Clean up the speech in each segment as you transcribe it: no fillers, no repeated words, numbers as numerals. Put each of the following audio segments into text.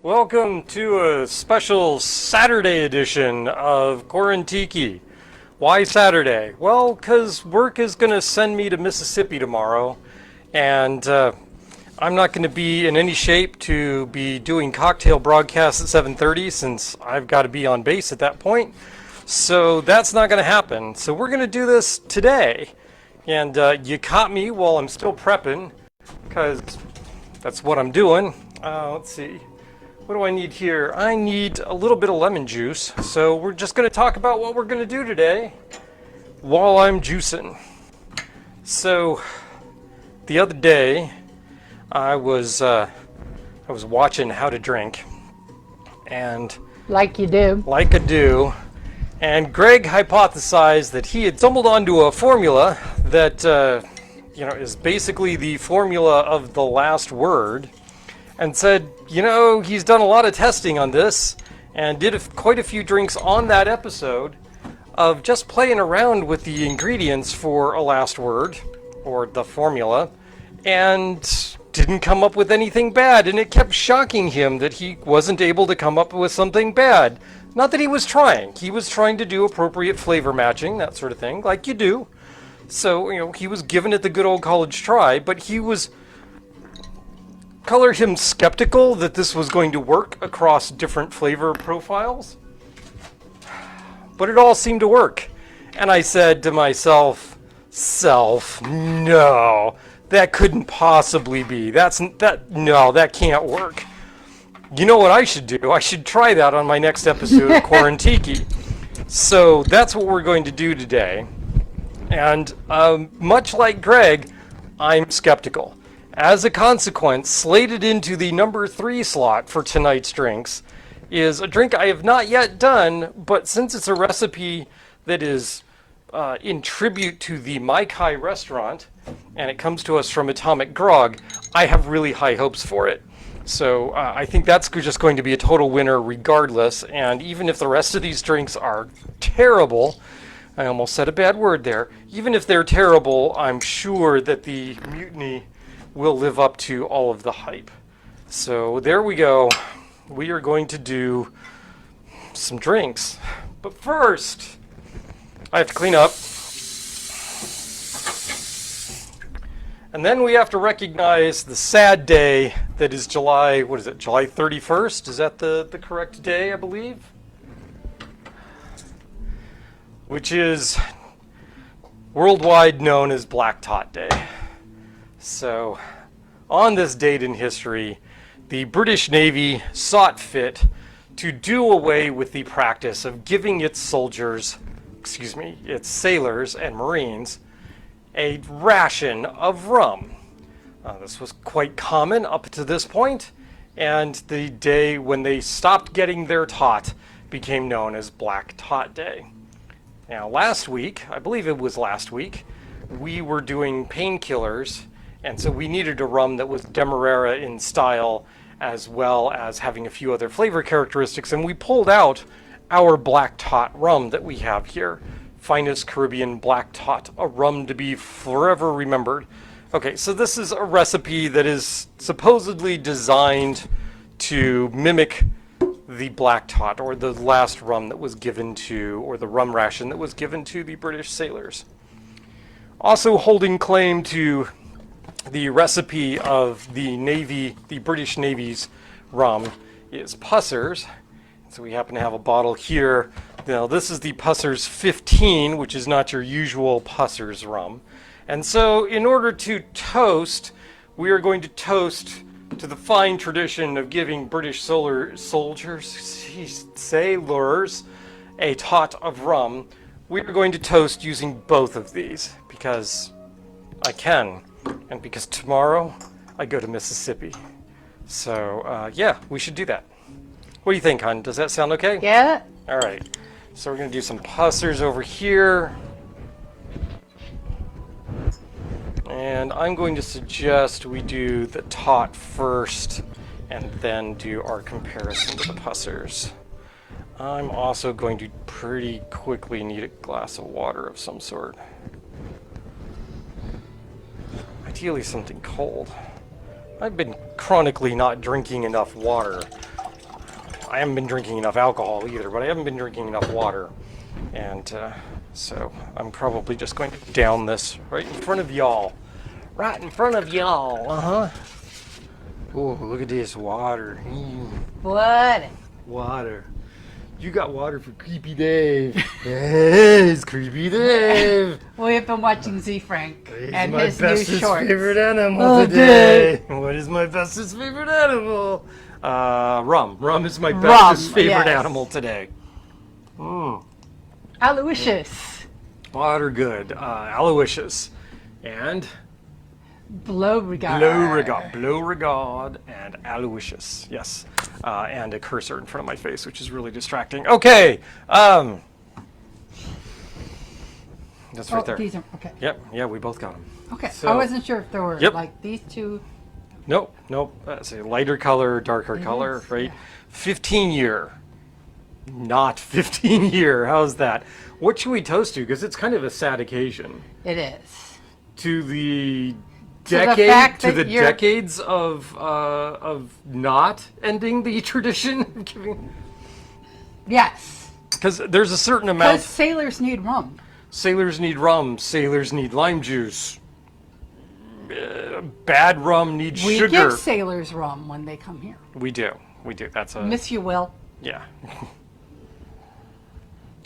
Welcome to a special Saturday edition of Quarantiki. Why Saturday? Well, because work is going to send me to Mississippi tomorrow, and I'm not going to be in any shape to be doing cocktail broadcasts at 7:30 since I've got to be on base at that point. So that's not going to happen. So we're going to do this today. And you caught me while I'm still prepping, because that's what I'm doing. Let's see. What do I need here? I need a little bit of lemon juice. So we're just going to talk about what we're going to do today while I'm juicing. So the other day, I was watching How to Drink, and like you do. like I do, and Greg hypothesized that he had stumbled onto a formula that is basically the formula of the last word, and said, he's done a lot of testing on this and did quite a few drinks on that episode of just playing around with the ingredients for a last word or the formula, and didn't come up with anything bad, and it kept shocking him that he wasn't able to come up with something bad. Not that he was trying. He was trying to do appropriate flavor matching, that sort of thing, like you do. So, he was giving it the good old college try, but he was... Color him skeptical that this was going to work across different flavor profiles. But it all seemed to work. And I said to myself, no, that couldn't possibly be. No, that can't work. You know what I should do? I should try that on my next episode of Quarantiki. So that's what we're going to do today. And much like Greg, I'm skeptical. As a consequence, slated into the number 3 slot for tonight's drinks is a drink I have not yet done, but since it's a recipe that is in tribute to the Mai Kai restaurant, and it comes to us from Atomic Grog, I have really high hopes for it. So I think that's just going to be a total winner regardless, and even if the rest of these drinks are terrible, I almost said a bad word there, even if they're terrible, I'm sure that the Mutiny will live up to all of the hype. So there we go. We are going to do some drinks. But first, I have to clean up. And then we have to recognize the sad day that is July 31st? Is that the correct day, I believe? Which is worldwide known as Black Tot Day. So, on this date in history, the British Navy sought fit to do away with the practice of giving its sailors and Marines, a ration of rum. This was quite common up to this point, and the day when they stopped getting their tot became known as Black Tot Day. Now, last week, I believe it was last week, we were doing painkillers. And so we needed a rum that was Demerara in style, as well as having a few other flavor characteristics. And we pulled out our Black Tot rum that we have here. Finest Caribbean Black Tot, a rum to be forever remembered. Okay, so this is a recipe that is supposedly designed to mimic the Black Tot, or the last rum that was given to, or the rum ration that was given to the British sailors. Also holding claim to the recipe of the British Navy's rum is Pussers. So we happen to have a bottle here. Now this is the Pussers 15, which is not your usual Pussers rum. And so in order to toast, we are going to toast to the fine tradition of giving British sailors a tot of rum. We are going to toast using both of these because I can. And because tomorrow I go to Mississippi. So, yeah, we should do that. What do you think, hon? Does that sound okay? Yeah. All right. So we're going to do some Pussers over here. And I'm going to suggest we do the tot first and then do our comparison to the Pussers. I'm also going to pretty quickly need a glass of water of some sort. Ideally something cold. I've been chronically not drinking enough water I haven't been drinking enough alcohol either, but I haven't been drinking enough water. And so I'm probably just going to down this right in front of y'all. Right in front of y'all. Uh-huh. Oh, look at this water. What? Water. You got water for Creepy Dave. Yes, Creepy Dave. We have been watching Z Frank and my his new bestest shorts. favorite animal today. What is my bestest favorite animal? Rum. Rum is my bestest favorite animal today. Aloysius. Water good. Aloysius. And Beauregard. Beauregard and Aloysius. Yes. And a cursor in front of my face, which is really distracting. Okay. That's right there. These are, okay. Yep. Yeah, we both got them. Okay. So, I wasn't sure if there were like these two. Nope. That's a lighter color, darker color, right? Yeah. 15 year. Not 15 year. How's that? What should we toast to? Because it's kind of a sad occasion. It is. To the decades of not ending the tradition of giving. Yes. Because there's a certain amount. Because sailors need rum. Sailors need rum. Sailors need lime juice. Bad rum needs sugar. We give sailors rum when they come here. We do. That's a. Miss you, Will. Yeah.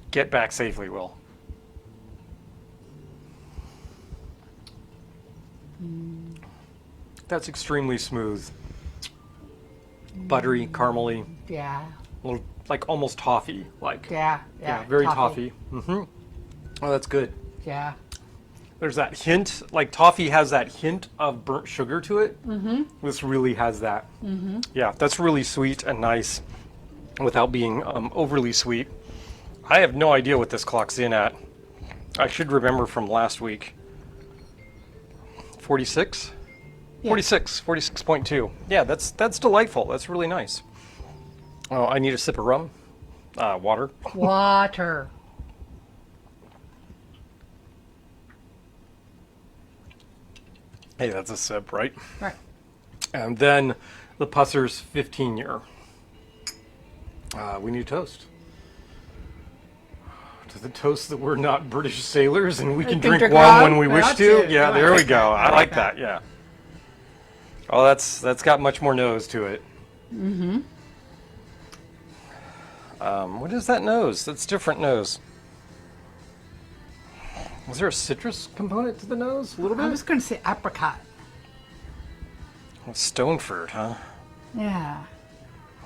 Get back safely, Will. That's extremely smooth. Buttery, caramely. Yeah. A little, like almost toffee. Like. Yeah. Very toffee. Mm-hmm. Oh, that's good. Yeah. There's that hint, like toffee has that hint of burnt sugar to it. Mm-hmm. This really has that. Mm-hmm. Yeah, that's really sweet and nice without being overly sweet. I have no idea what this clock's in at. I should remember from last week. 46? Yeah. 46.2. Yeah, that's delightful. That's really nice. Oh, I need a sip of rum. Water. Water. Hey, that's a sip, right? Right. And then the Pussers 15 year. We need toast. To the toast that we're not British sailors and we can drink one when we wish to. Yeah, there we go. I like that. Yeah. Oh, that's got much more nose to it. Mm-hmm. What is that nose? That's different nose. Was there a citrus component to the nose? A little bit? I was going to say apricot. Stone fruit, huh? Yeah.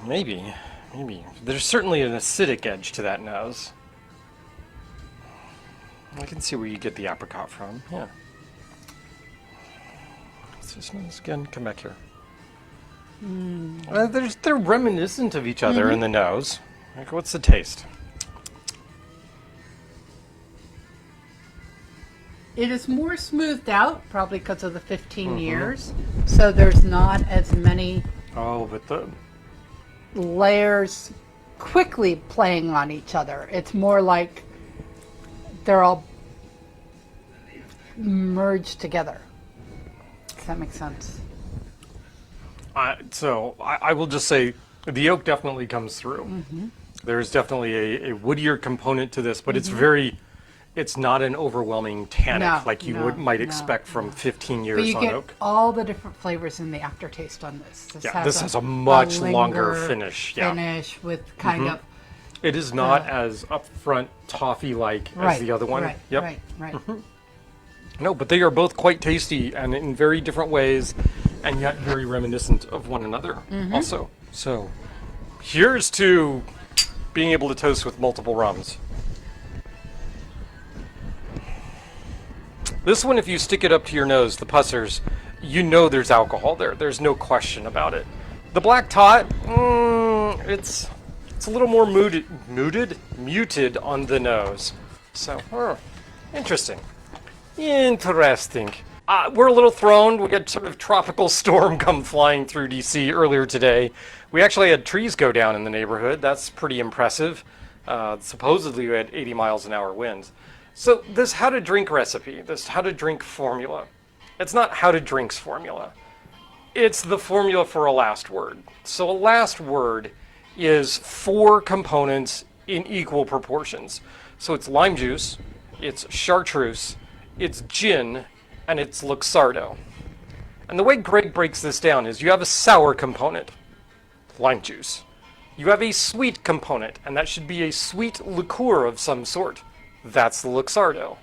Maybe. There's certainly an acidic edge to that nose. I can see where you get the apricot from. Yeah. What's this nose again? Come back here. They're reminiscent of each other in the nose. Like, what's the taste? It is more smoothed out, probably because of the 15 years. So there's not as many but the layers quickly playing on each other. It's more like they're all merged together. Does that make sense? So I will just say the oak definitely comes through. There's definitely a woodier component to this, but it's not an overwhelming tannic like you might expect from 15 years but you on get oak. all the different flavors in the aftertaste on this. This has a much longer finish. Yeah. Finish with kind of. It is not as upfront toffee-like as the other one. Right. No, but they are both quite tasty and in very different ways, and yet very reminiscent of one another also. So, here's to being able to toast with multiple rums. This one, if you stick it up to your nose, the Pussers, you know there's alcohol there. There's no question about it. The Black Tot, it's a little more muted on the nose. So, interesting. We're a little thrown. We had sort of tropical storm come flying through DC earlier today. We actually had trees go down in the neighborhood. That's pretty impressive. Supposedly we had 80 miles an hour winds. So this how to drink recipe, this how to drink formula, it's not how to drink's formula. It's the formula for a last word. So a last word is 4 components in equal proportions. So it's lime juice, it's chartreuse, it's gin, and it's Luxardo. And the way Greg breaks this down is you have a sour component, lime juice. You have a sweet component, and that should be a sweet liqueur of some sort. That's the Luxardo.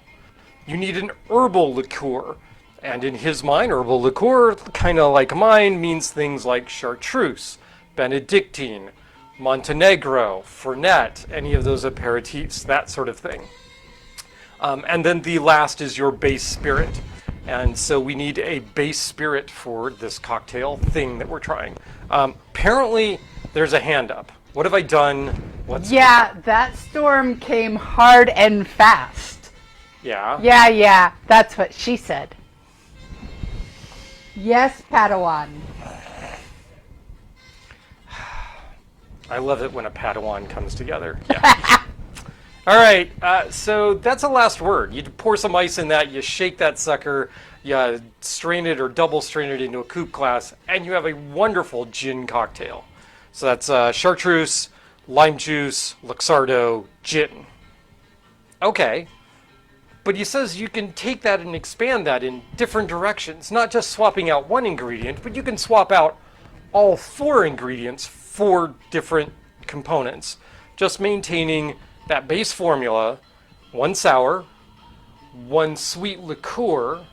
You need an herbal liqueur. And in his mind, herbal liqueur, kind of like mine, means things like chartreuse, Benedictine, Montenegro, Fernet, any of those aperitifs, that sort of thing. And then the last is your base spirit. And so we need a base spirit for this cocktail thing that we're trying. Apparently, there's a hand up. What have I done? Yeah, that storm came hard and fast. Yeah? Yeah, that's what she said. Yes, Padawan. I love it when a Padawan comes together. Yeah. All right, so that's a last word. You pour some ice in that, you shake that sucker, you strain it or double strain it into a coupe glass, and you have a wonderful gin cocktail. So that's chartreuse, lime juice, Luxardo, gin. Okay, but he says you can take that and expand that in different directions, not just swapping out one ingredient, but you can swap out all 4 ingredients for different components, just maintaining that base formula: 1 sour, 1 sweet liqueur,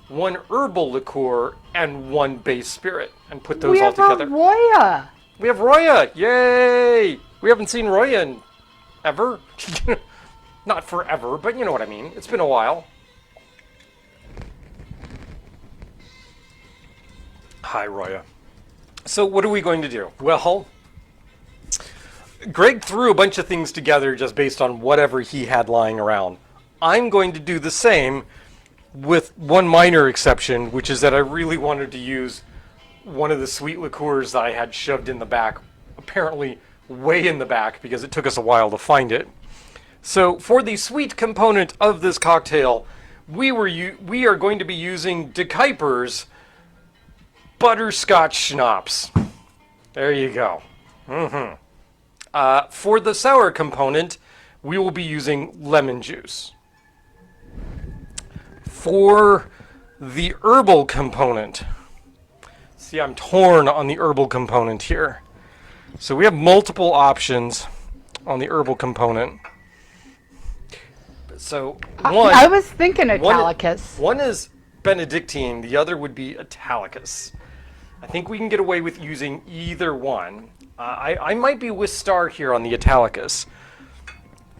1 herbal liqueur, and 1 base spirit, and put those all together. We have Roya. We have Roya! Yay! We haven't seen Roya in ever. Not forever, but you know what I mean. It's been a while. Hi, Roya. So what are we going to do? Well, Greg threw a bunch of things together just based on whatever he had lying around. I'm going to do the same with one minor exception, which is that I really wanted to use one of the sweet liqueurs that I had shoved in the back, apparently way in the back because it took us a while to find it. So for the sweet component of this cocktail, we are going to be using De Kuyper's butterscotch schnapps. There you go. For the sour component, we will be using lemon juice. For the herbal component, see, I'm torn on the herbal component here. So we have multiple options on the herbal component. So I was thinking Italicus. One is Benedictine, the other would be Italicus. I think we can get away with using either one. I might be with Star here on the Italicus.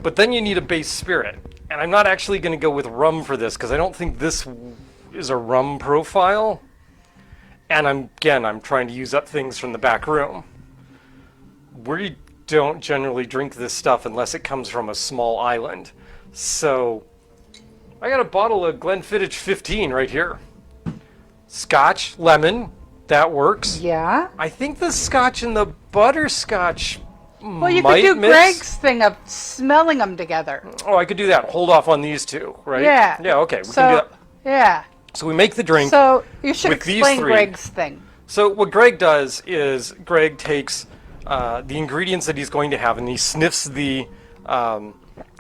But then you need a base spirit. And I'm not actually going to go with rum for this because I don't think this is a rum profile. And I'm trying to use up things from the back room. We don't generally drink this stuff unless it comes from a small island. So I got a bottle of Glenfiddich 15 right here. Scotch, lemon, that works. Yeah. I think the scotch and the butterscotch Well, you might could do miss. Greg's thing of smelling them together. Oh, I could do that. Hold off on these two, right? Yeah. Yeah, okay. We can do that. Yeah. So we make the drink. So you should with these explain 3. Greg's thing. So what Greg does is Greg takes the ingredients that he's going to have and he sniffs the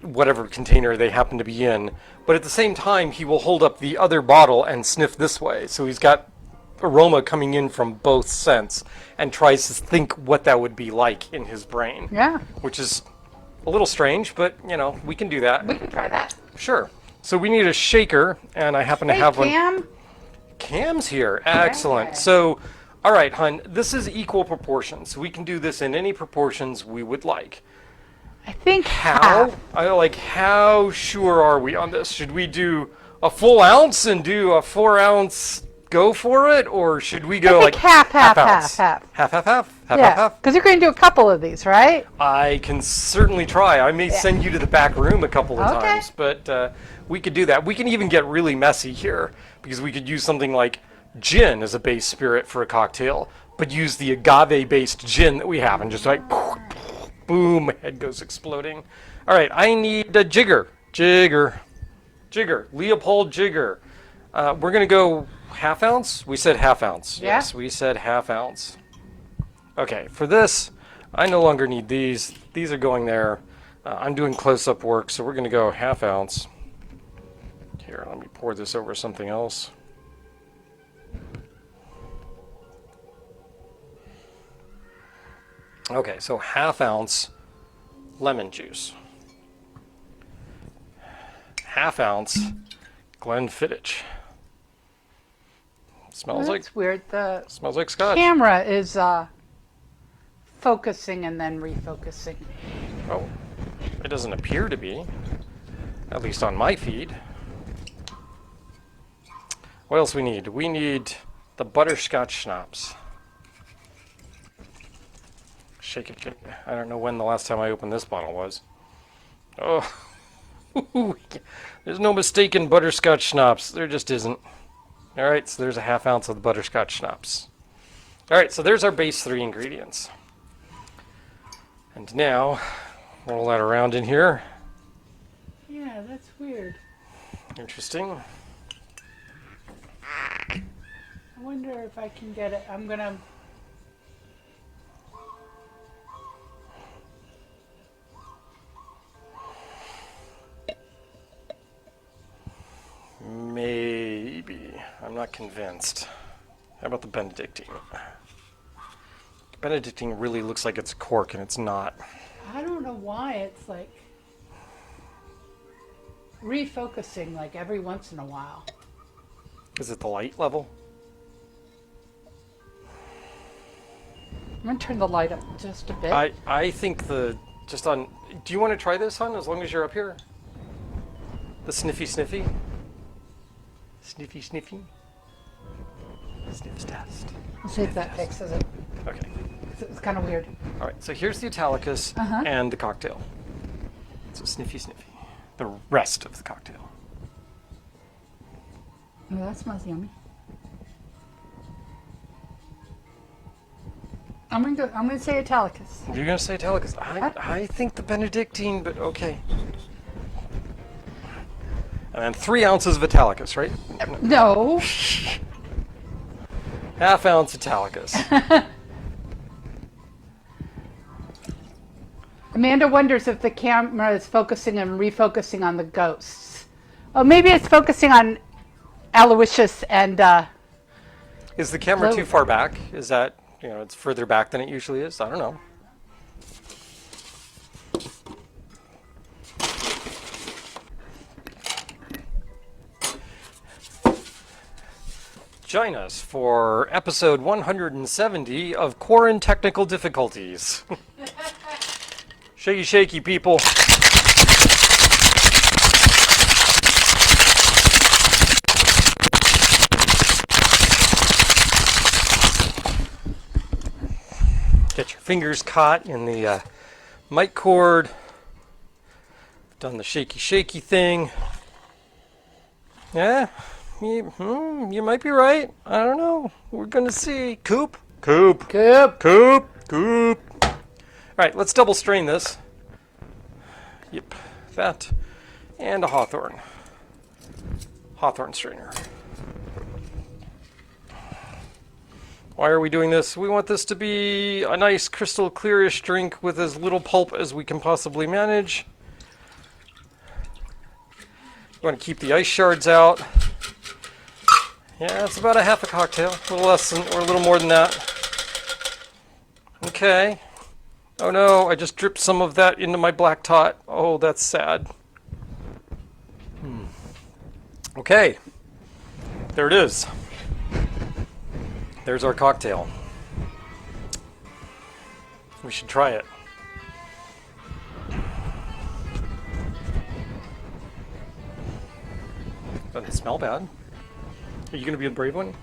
whatever container they happen to be in. But at the same time, he will hold up the other bottle and sniff this way. So he's got aroma coming in from both scents and tries to think what that would be like in his brain. Yeah. Which is a little strange, but, you know, we can do that. We can try that. Sure. So we need a shaker, and I happen to have Cam? one. Cam's here. Excellent. Yeah. So, all right, hon, this is equal proportions. We can do this in any proportions we would like. I think How? How sure are we on this? Should we do a full ounce and do a 4-ounce go for it, or should we go like half ounce? Half. Yeah, because you're going to do a couple of these, right? I can certainly try. I may send you to the back room a couple of Okay. times, but we could do that. We can even get really messy here because we could use something like gin as a base spirit for a cocktail, but use the agave-based gin that we have and just like boom, head goes exploding. All right, I need a jigger, Leopold jigger. We're gonna go half ounce. We said half ounce. Yeah. Yes, we said half ounce. Okay, for this, I no longer need these. These are going there. I'm doing close-up work, so we're going to go 1/2 ounce. Here, let me pour this over something else. Okay, so 1/2 ounce lemon juice. 1/2 ounce Glenfiddich. Smells Well, like that's weird. The smells like scotch. camera is focusing and then refocusing. Oh, it doesn't appear to be, at least on my feed. What else we need? We need the butterscotch schnapps. Shake it, shake it. I don't know when the last time I opened this bottle was. Oh, there's no mistaking butterscotch schnapps. There just isn't. All right, so there's a 1/2 ounce of the butterscotch schnapps. All right, so there's our base 3 ingredients. And now, roll that around in here. Yeah, that's weird. Interesting. I wonder if I can get it. I'm gonna. Maybe. I'm not convinced. How about the Benedictine? Benedictine really looks like it's a cork, and it's not. I don't know why it's like refocusing like every once in a while. Is it the light level? I'm gonna turn the light up just a bit. I think just on. Do you want to try this, hon? As long as you're up here. The sniffy sniffy. Sniffy sniffy. Sniff test. Let's see if that fixes it. Okay. It's kind of weird. All right. So here's the Italicus and the cocktail. So sniffy sniffy. The rest of the cocktail. Oh, that smells yummy. I'm gonna say Italicus. You're gonna say Italicus. I think the Benedictine, but okay. And then 3 ounces of Italicus, right? No. 1/2 ounce Italicus. Amanda wonders if the camera is focusing and refocusing on the ghosts. Oh, maybe it's focusing on Aloysius and. Is the camera too far back? Is that, it's further back than it usually is? I don't know. Join us for episode 170 of Quarantine Technical Difficulties. Shaky, shaky, people. Get your fingers caught in the mic cord. Done the shaky, shaky thing. Yeah. You might be right. I don't know. We're gonna see. Coop. All right, let's double strain this. Yep, that. And a Hawthorne strainer. Why are we doing this? We want this to be a nice crystal clearish drink with as little pulp as we can possibly manage. We want to keep the ice shards out. Yeah, it's about a 1/2 a cocktail, a little less than, or a little more than that. Okay. Oh no, I just dripped some of that into my black tot. Oh, that's sad. Okay. There it is. There's our cocktail. We should try it. Doesn't smell bad. Are you going to be the brave one?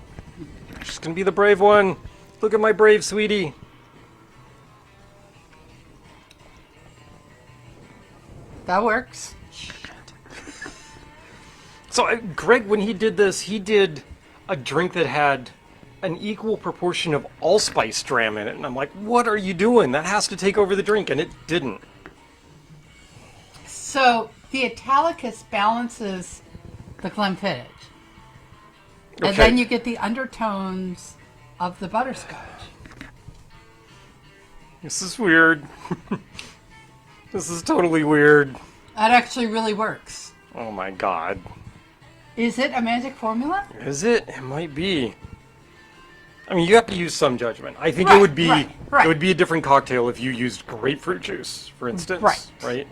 She's going to be the brave one. Look at my brave sweetie. That works. So Greg, when he did this, he did a drink that had an equal proportion of allspice dram in it. And I'm like, what are you doing? That has to take over the drink. And it didn't. So the Italicus balances the Glenfiddich. And then you get the undertones of the butterscotch. This is weird. This is totally weird. That actually really works. Oh my god. Is it a magic formula? Is it? It might be. I mean, you have to use some judgment. I think Right, it would be right. it would be a different cocktail if you used grapefruit juice, for instance. Right.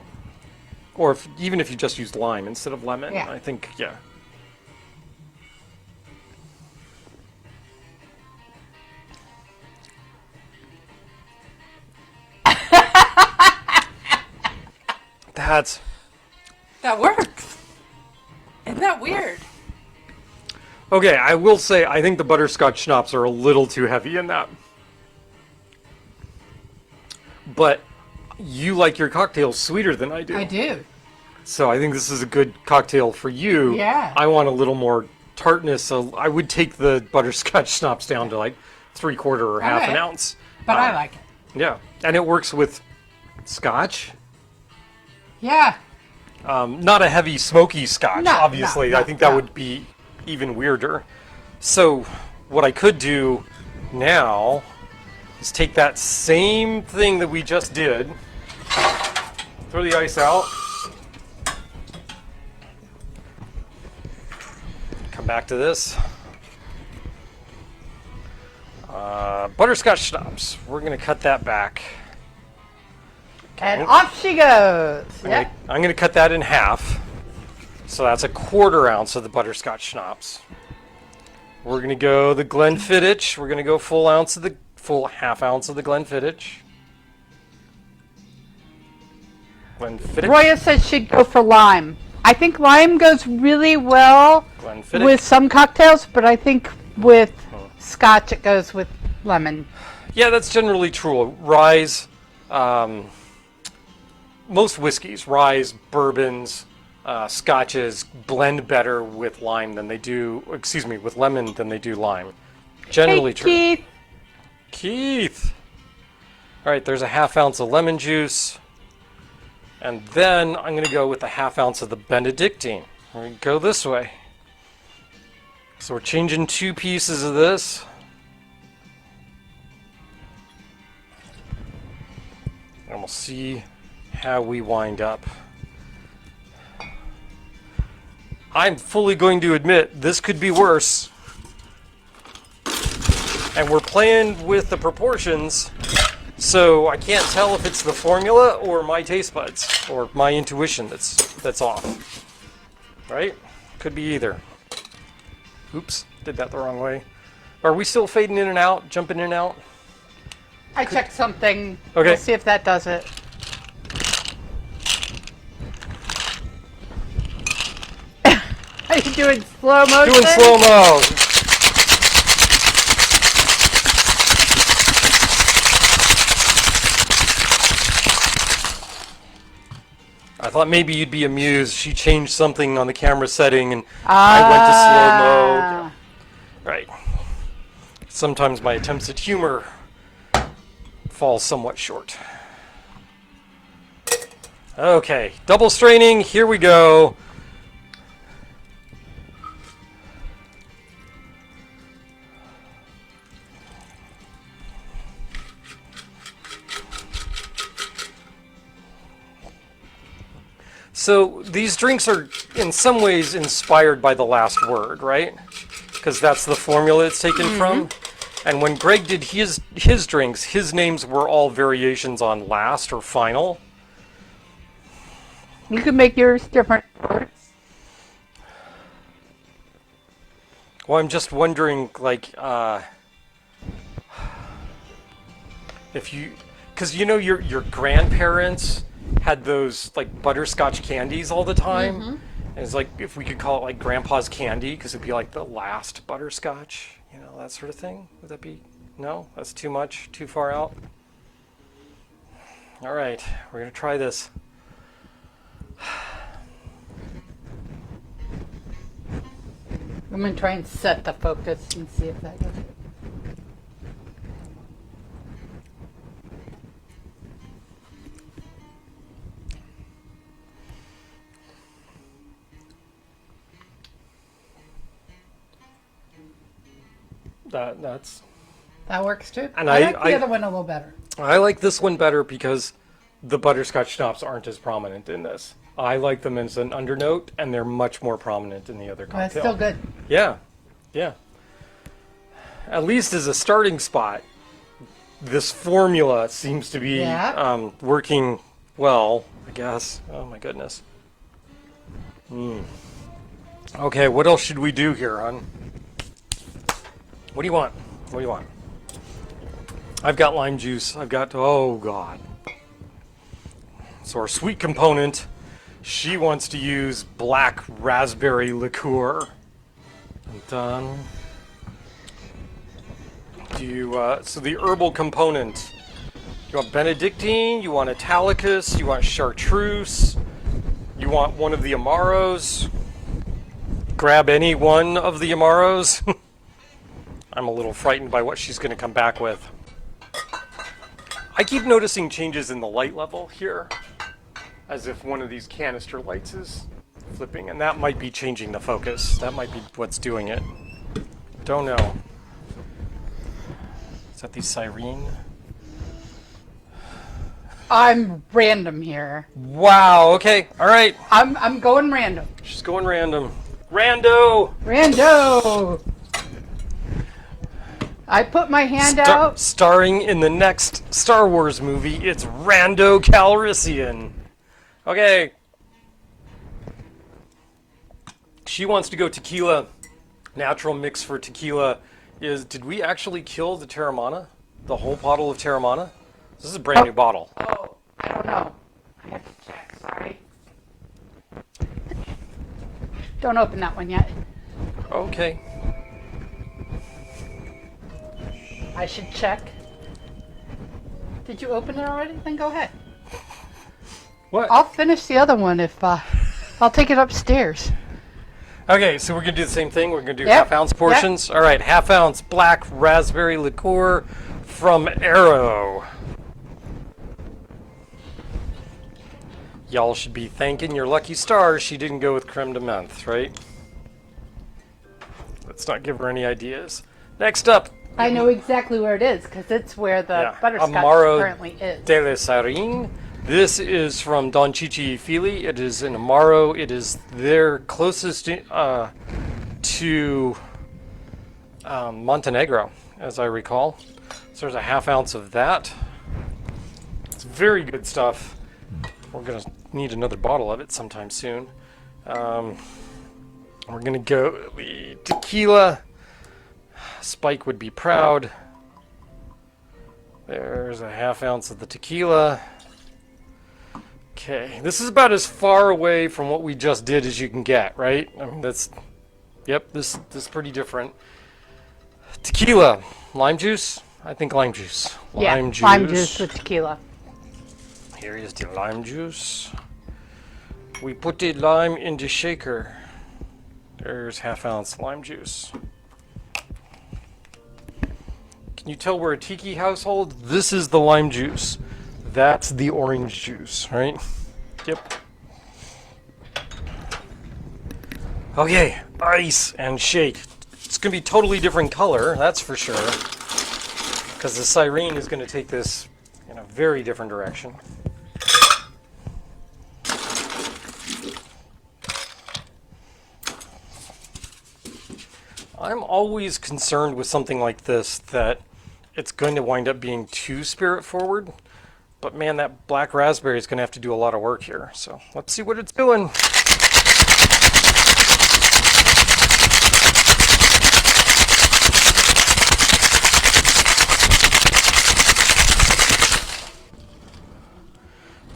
Or even if you just used lime instead of lemon. Yeah. I think, yeah. That works. Isn't that weird? Okay, I will say I think the butterscotch schnapps are a little too heavy in that. But you like your cocktails sweeter than I do. I do. So I think this is a good cocktail for you. Yeah. I want a little more tartness, so I would take the butterscotch schnapps down to like 3/4 or half an Okay. ounce. But I like it. Yeah, and it works with scotch. Yeah. Not a heavy, smoky scotch, No, obviously. no, I think that no. would be even weirder. So what I could do now is take that same thing that we just did, throw the ice out, come back to this. Butterscotch schnapps. We're going to cut that back. And off she goes. Yeah. I'm going to cut that in half. So that's 1/4 ounce of the butterscotch schnapps. We're going to go the Glenfiddich. We're going to go full half ounce of the Glenfiddich. Glenfiddich. Roya says she'd go for lime. I think lime goes really well Glenfiddich. with some cocktails, but I think with scotch it goes with lemon. Yeah, that's generally true. Ryes, most whiskeys, ryes, bourbons, scotches blend better with lime than they do, with lemon than they do lime. Generally Hey, true. Keith. Keith. All right, there's 1/2 ounce of lemon juice. And then I'm going to go with 1/2 ounce of the Benedictine. We're going to go this way. So we're changing 2 pieces of this. And we'll see how we wind up. I'm fully going to admit this could be worse. And we're playing with the proportions, so I can't tell if it's the formula or my taste buds or my intuition that's off. Right? Could be either. Oops, did that the wrong way. Are we still fading in and out, jumping in and out? I checked something. Okay. We'll see if that does it. Are you doing slow motion? Doing slow-mo. I thought maybe you'd be amused. She changed something on the camera setting and I went to slow-mo. Right. Sometimes my attempts at humor fall somewhat short. Okay, double straining, here we go. So these drinks are in some ways inspired by the last word, right? Because that's the formula it's taken from. And when Greg did his drinks, his names were all variations on last or final. You can make yours different. Well, I'm just wondering, like, if you, because you know your grandparents had those like butterscotch candies all the time. And it's like if we could call it like Grandpa's candy, because it'd be like the last butterscotch, you know, that sort of thing. Would that be? No, that's too much, too far out. All right, we're gonna try this. I'm going to try and set the focus and see if that does it. That's. That works too. And I like I- the other one a little better. I like this one better because the butterscotch schnapps aren't as prominent in this. I like them as an undernote, and they're much more prominent in the other cocktail. That's still good. Yeah, yeah. At least as a starting spot, this formula seems to be working well, I guess. Oh my goodness. Okay, what else should we do here, hon? What do you want? What do you want? I've got lime juice. I've got, oh god. So our sweet component, she wants to use black raspberry liqueur. Done. Do you, so the herbal component. You want Benedictine, you want Italicus, you want Chartreuse, you want one of the Amaros. Grab any one of the Amaros. I'm a little frightened by what she's going to come back with. I keep noticing changes in the light level here, as if one of these canister lights is flipping, and that might be changing the focus. That might be what's doing it. Don't know. Is that the Cyrene? I'm random here. Wow, okay, alright. I'm going random. She's going random. Rando! Rando! I put my hand out. Starring in the next Star Wars movie, it's Rando Calrissian. Okay. She wants to go tequila. Natural mix for tequila is, did we actually kill the Terramana? The whole bottle of Terramana? This is a brand new bottle. Oh, I don't know. I have to check, sorry. Don't open that one yet. Okay. I should check. Did you open it already? Then go ahead. What? I'll finish the other one if I'll take it upstairs. Okay, so we're going to do the same thing. We're going to do half-ounce portions. All right, half-ounce black raspberry liqueur from Arrow. Y'all should be thanking your lucky stars she didn't go with creme de menthe, right? Let's not give her any ideas. Next up. I know exactly where it is because it's where the butterscotch Amaro currently is. de la Sarine. This is from Don Chichi Fili. It is in Amaro. It is their closest to Montenegro, as I recall. So there's a half-ounce of that. It's very good stuff. We're going to need another bottle of it sometime soon. We're going to go the tequila. Spike would be proud. There's a half-ounce of the tequila. Okay, this is about as far away from what we just did as you can get, right? I mean, that's, yep, this is pretty different. Tequila, lime juice? I think lime juice. Lime juice with tequila. Here is the lime juice. We put the lime in the shaker. There's half-ounce lime juice. Can you tell we're a tiki household? This is the lime juice. That's the orange juice, right? Yep. Okay, ice and shake. It's going to be totally different color, that's for sure. Because the Cyrene is going to take this in a very different direction. I'm always concerned with something like this that it's going to wind up being too spirit forward. But man, that black raspberry is going to have to do a lot of work here. So let's see what it's doing.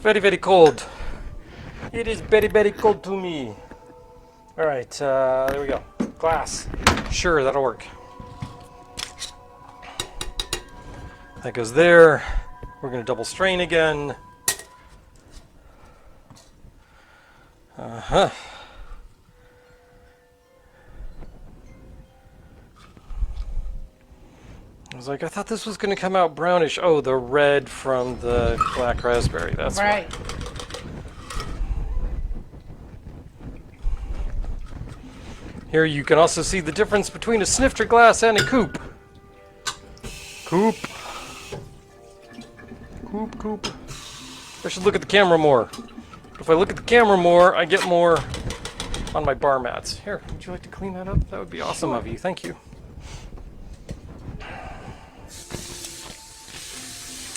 Very, very cold. It is very, very cold to me. All right, there we go. Glass. Sure, that'll work. That goes there. We're going to double strain again. Uh-huh. I was like, I thought this was going to come out brownish. Oh, the red from the black raspberry. That's right. Here you can also see the difference between a snifter glass and a coupe. Coupe. Coop. I should look at the camera more. If I look at the camera more, I get more on my bar mats. Here, would you like to clean that up? That would be awesome of you. Thank you.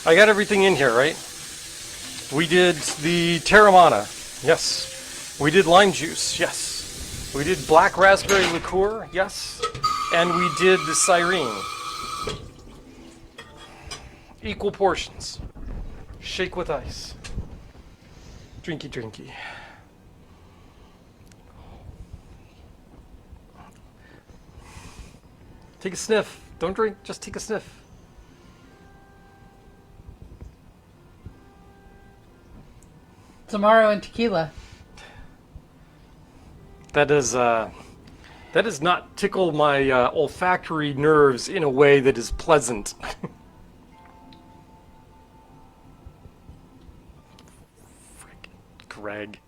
I got everything in here, right? We did the Terramana. Yes. We did lime juice. Yes. We did black raspberry liqueur. Yes. And we did the Cyrene. Equal portions. Shake with ice. Drinky. Take a sniff. Don't drink, just take a sniff. Tomorrow and tequila. That does not tickle my olfactory nerves in a way that is pleasant. Frickin' Greg.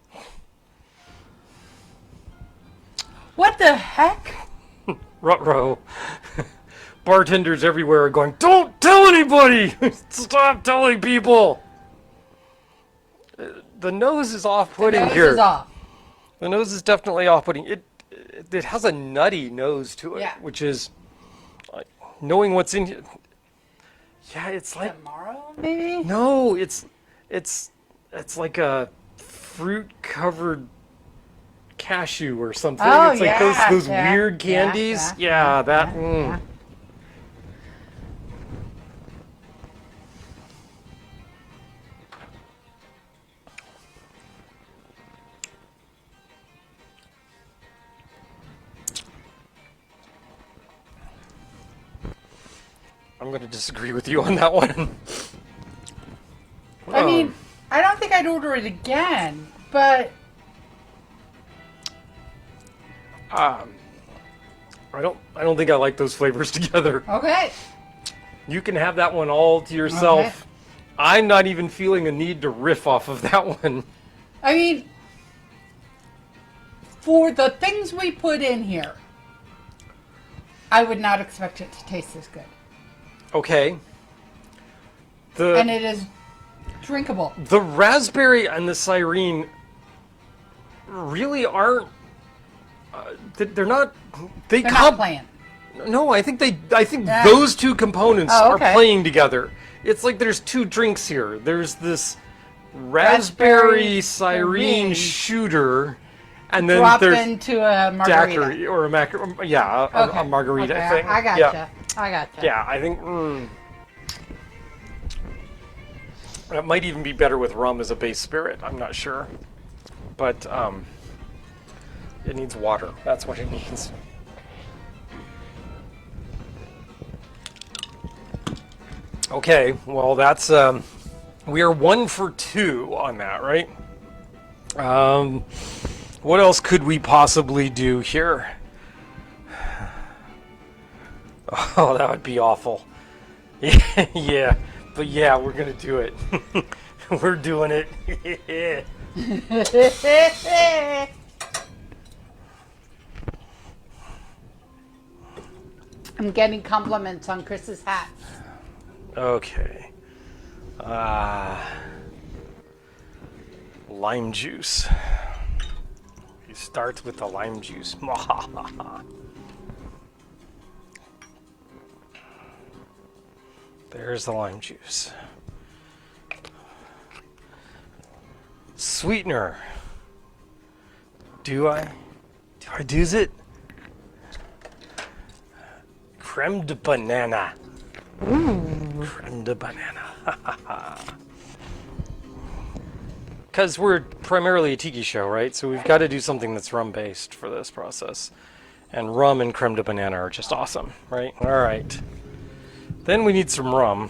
What the heck? Ruh-roh. Bartenders everywhere are going, don't tell anybody! Stop telling people! The nose is off-putting here. The nose is off. The nose is definitely off-putting. It has a nutty nose to it, Yeah. which is knowing what's in here. Yeah, it's like Tomorrow, maybe? no, it's like a fruit-covered cashew or something. Oh, it's like yeah, those yeah, weird candies. Yeah, that. yeah. I'm going to disagree with you on that one. I mean, I don't think I'd order it again, but I don't think I like those flavors together. okay. You can have that one all to yourself. Okay. I'm not even feeling a need to riff off of that one. I mean, for the things we put in here, I would not expect it to taste this good. Okay. And it is drinkable. The raspberry and the Cyrene really aren't. They're not. They're not playing. No, I think those two components are playing together. It's like there's two drinks here. There's this raspberry Cyrene shooter, and then Drop there's into a margarita. daiquiri or a a margarita Okay, thing. I gotcha. I gotcha. Yeah, I think it might even be better with rum as a base spirit. I'm not sure, but it needs water. That's what it needs. Okay, well that's we are 1 for 2 on that, right? What else could we possibly do here? Oh, that would be awful. Yeah, but yeah, we're gonna do it. We're doing it. I'm getting compliments on Chris's hat. Okay. Lime juice. He starts with the lime juice. There's the lime juice. Sweetener. Do I do's it? Creme de banana. Creme de banana. Because we're primarily a tiki show, right? So we've got to do something that's rum-based for this process. And rum and creme de banana are just awesome, right? All right. Then we need some rum.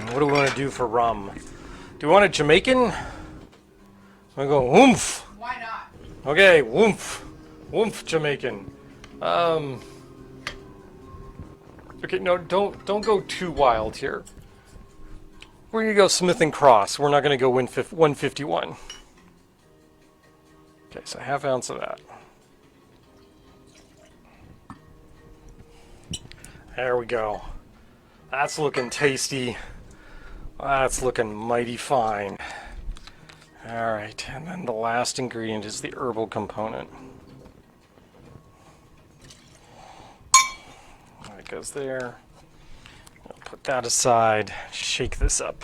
What do we want to do for rum? Do we want a Jamaican? I go woomph. Why not? Okay, woomph. Woomph Jamaican. Okay, no, don't go too wild here. We're gonna go Smith and Cross. We're not gonna go 151. Okay, so ½ ounce of that. There we go. That's looking tasty. That's looking mighty fine. All right, and then the last ingredient is the herbal component. That goes there. I'll put that aside, shake this up.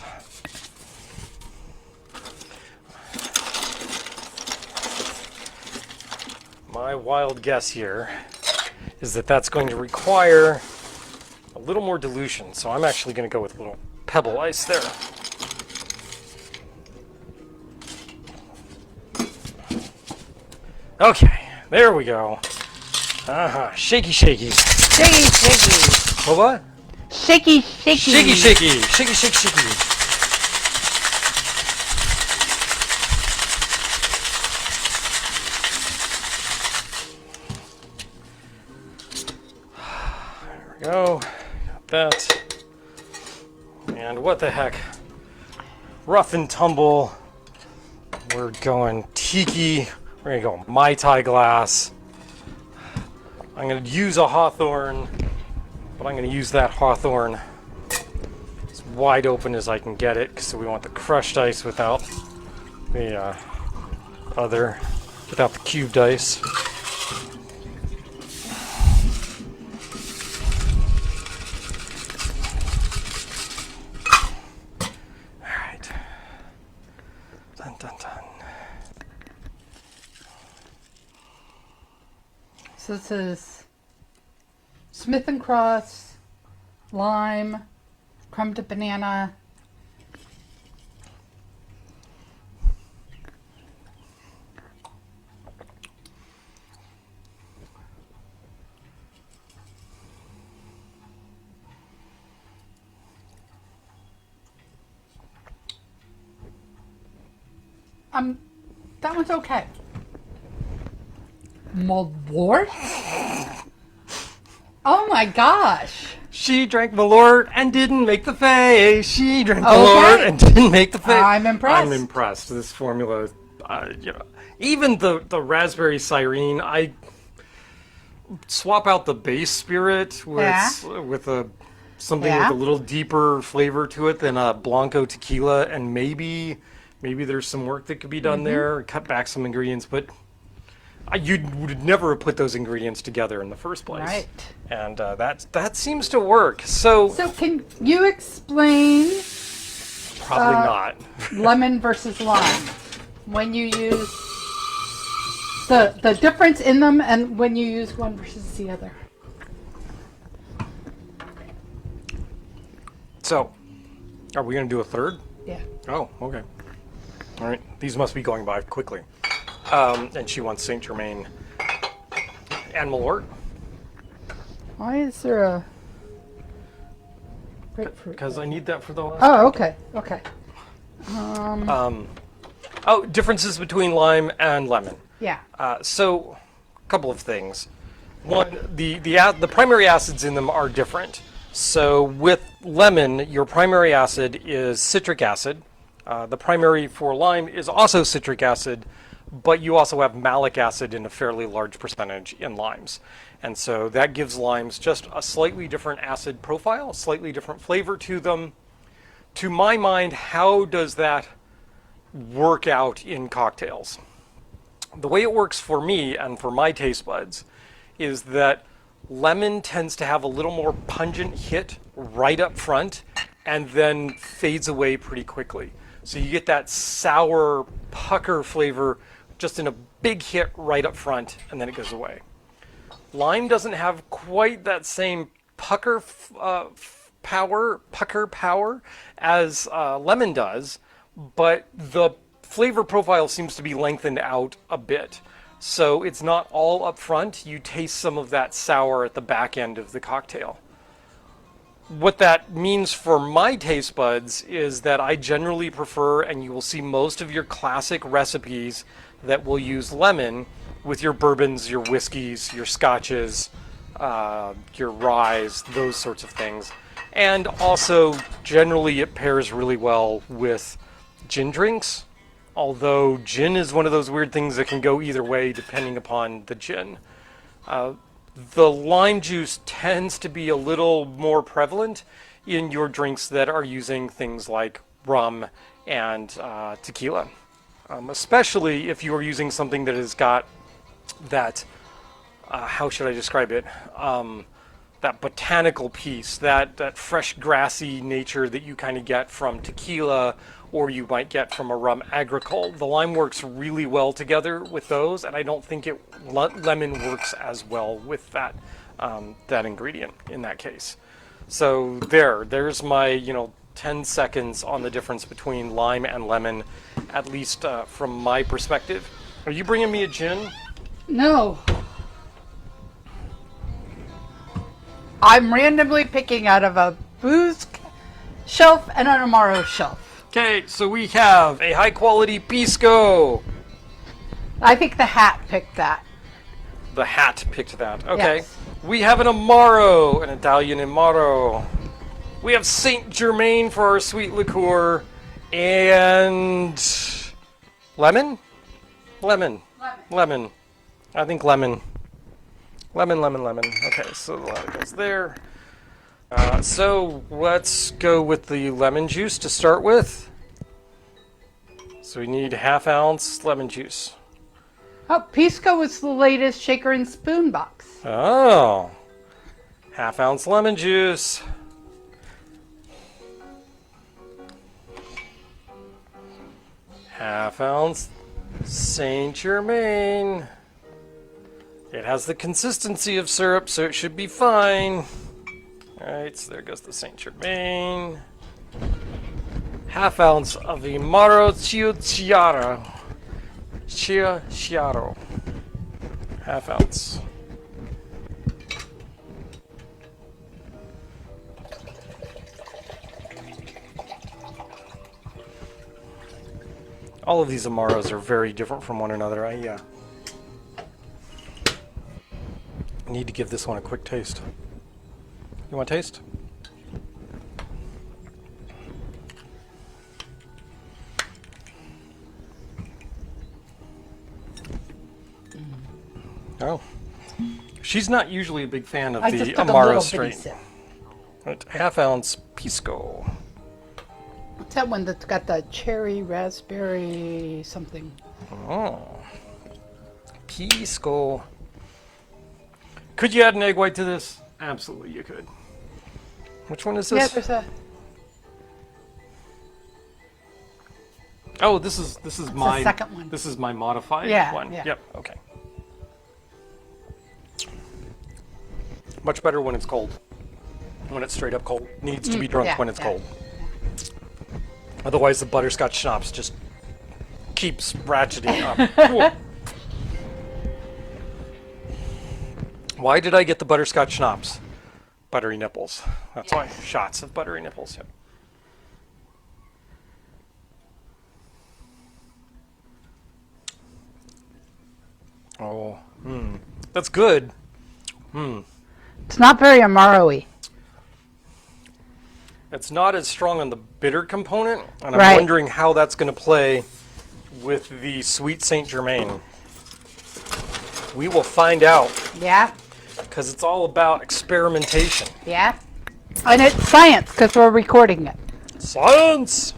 My wild guess here is that that's going to require a little more dilution, so I'm actually going to go with a little pebble ice there. Okay, there we go. Shaky, shaky. Shaky, shaky. What? Shaky, shaky. Shaky, shaky. Shaky, shaky, shaky. There we go. Got that. And what the heck? Rough and tumble. We're going tiki. We're going to go Mai Tai glass. I'm going to use a hawthorn, but I'm going to use that hawthorn as wide open as I can get it, because we want the crushed ice without the without the cubed ice. All right. Dun dun dun. So this is Smith & Cross, lime, creme de banana. That one's okay. Malort? Oh my gosh. She drank Malort and didn't make the face. She drank Okay. Malort and didn't make the face. I'm impressed. I'm impressed. This formula, even the raspberry Cyrene, I swap out the base spirit with something Yeah. with a little deeper flavor to it than a Blanco tequila, and maybe there's some work that could be done there, cut back some ingredients, but you would never have put those ingredients together in the first place. Right. And that seems to work. So can you explain probably not. lemon versus lime? When you use the difference in them and when you use one versus the other. So, are we going to do a third? Yeah. Oh, okay. All right. These must be going by quickly. And she wants Saint Germain and Malort. Why is there a grapefruit? Because I need that for the last. Oh, okay. Okay. Differences between lime and lemon. Yeah. So, a couple of things. One, the primary acids in them are different. So with lemon, your primary acid is citric acid. The primary for lime is also citric acid, but you also have malic acid in a fairly large percentage in limes. And so that gives limes just a slightly different acid profile, a slightly different flavor to them. To my mind, how does that work out in cocktails? The way it works for me and for my taste buds is that lemon tends to have a little more pungent hit right up front and then fades away pretty quickly. So you get that sour pucker flavor just in a big hit right up front, and then it goes away. Lime doesn't have quite that same pucker power as lemon does, but the flavor profile seems to be lengthened out a bit. So it's not all up front. You taste some of that sour at the back end of the cocktail. What that means for my taste buds is that I generally prefer, and you will see most of your classic recipes that will use lemon with your bourbons, your whiskeys, your scotches, your ryes, those sorts of things. And also, generally it pairs really well with gin drinks, although gin is one of those weird things that can go either way depending upon the gin. the lime juice tends to be a little more prevalent in your drinks that are using things like rum and tequila. Especially if you are using something that has got that, how should I describe it? That botanical piece, that fresh grassy nature that you kind of get from tequila or you might get from a rum agricole. The lime works really well together with those, and I don't think lemon works as well with that that ingredient in that case. So there's my 10 seconds on the difference between lime and lemon, at least from my perspective. Are you bringing me a gin? No. I'm randomly picking out of a booze shelf and an Amaro shelf. Okay, so we have a high quality Pisco. I think the hat picked that. The hat picked that. Okay. Yes. We have an Amaro, an Italian Amaro. We have Saint Germain for our sweet liqueur. And lemon? Lemon. I think lemon. Lemon. Okay, so that goes there. So let's go with the lemon juice to start with. So we need 1/2 ounce lemon juice. Oh, Pisco was the latest shaker and spoon box. Oh, 1/2 ounce lemon juice. Half ounce Saint Germain. It has the consistency of syrup, so it should be fine. Alright, so there goes the Saint Germain. 1/2 ounce of the Amaro Chiaro. 1/2 ounce. All of these Amaros are very different from one another. I need to give this one a quick taste. You want to taste? Oh. She's not usually a big fan of the Amaro strain. Right, 1/2 ounce Pisco. What's that one that's got the cherry, raspberry, something? Oh. Pisco. Could you add an egg white to this? Absolutely, you could. Which one is this? Yeah, there's a... Oh, this is my second one. This is my modified one. Yeah. Yep. Okay. Much better when it's cold. When it's straight up cold. Needs to be drunk when it's cold. Otherwise, the butterscotch schnapps just keeps ratcheting up. Why did I get the butterscotch schnapps? Buttery nipples. That's why. Shots of buttery nipples. Yep. Oh, that's good. It's not very Amaro-y. It's not as strong on the bitter component, and I'm Right. wondering how that's going to play with the sweet Saint Germain. We will find out, Yeah, because it's all about experimentation. yeah. And it's science, because we're recording it. Science!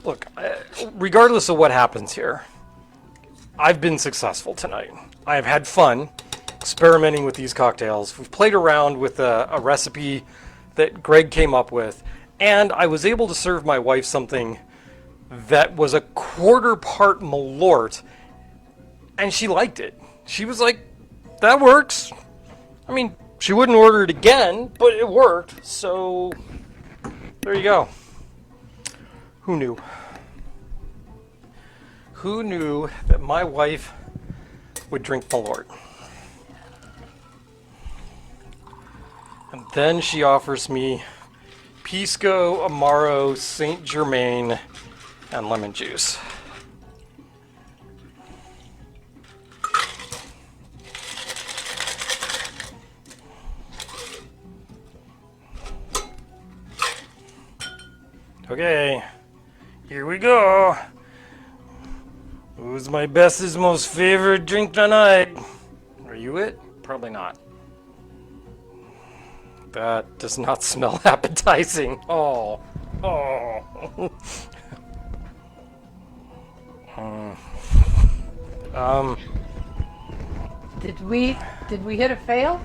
Look, regardless of what happens here, I've been successful tonight. I have had fun experimenting with these cocktails. We've played around with a recipe that Greg came up with, and I was able to serve my wife something that was a 1/4 part Malort, and she liked it. She was like, that works. I mean, she wouldn't order it again, but it worked, so there you go. Who knew? Who knew that my wife would drink Malort? And then she offers me Pisco, Amaro, Saint Germain, and lemon juice. Okay, here we go. Who's my bestest, most favorite drink tonight? Are you it? Probably not. That does not smell appetizing. Oh. Oh. Did we hit a fail?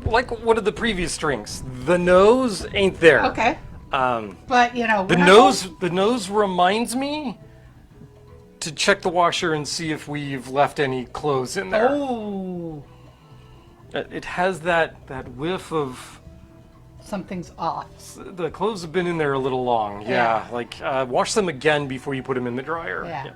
Like one of the previous drinks, the nose ain't there. Okay. But The nose reminds me to check the washer and see if we've left any clothes in there. Oh, It has that whiff of something's off. the clothes have been in there a little long. Yeah, like wash them again before you put them in the dryer. Yeah.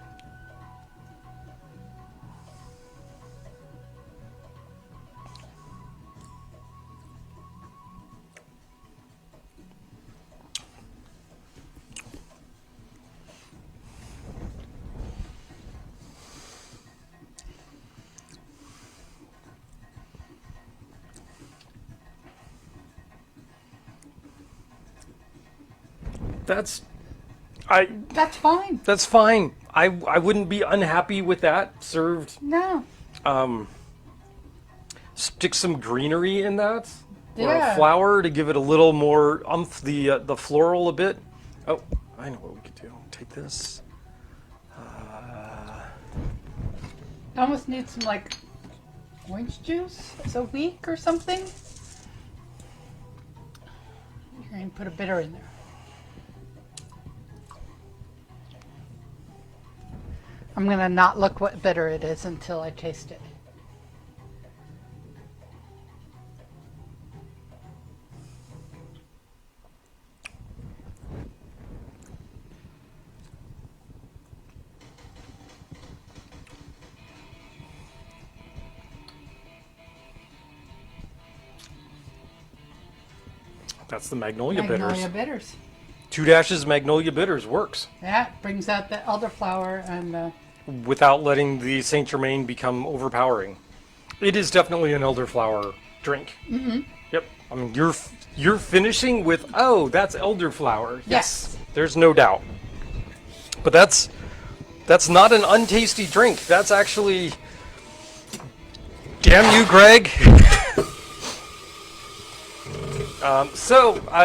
That's fine. That's fine. I wouldn't be unhappy with that served. No. Stick some greenery in that, or Yeah. a flower to give it a little more umph, the floral a bit. Oh, I know what we could do. Take this. Almost need some like orange juice as a week or something. You're going to put a bitter in there. I'm going to not look what bitter it is until I taste it. That's the Magnolia Magnolia Bitters. bitters. 2 dashes Magnolia Bitters works Yeah, it brings out the elderflower and without letting the Saint Germain become overpowering. It is definitely an elderflower drink. Mm-hmm. Yep. I mean, you're finishing with that's elderflower. Yes. There's no doubt. But that's not an untasty drink. That's actually, damn you, Greg.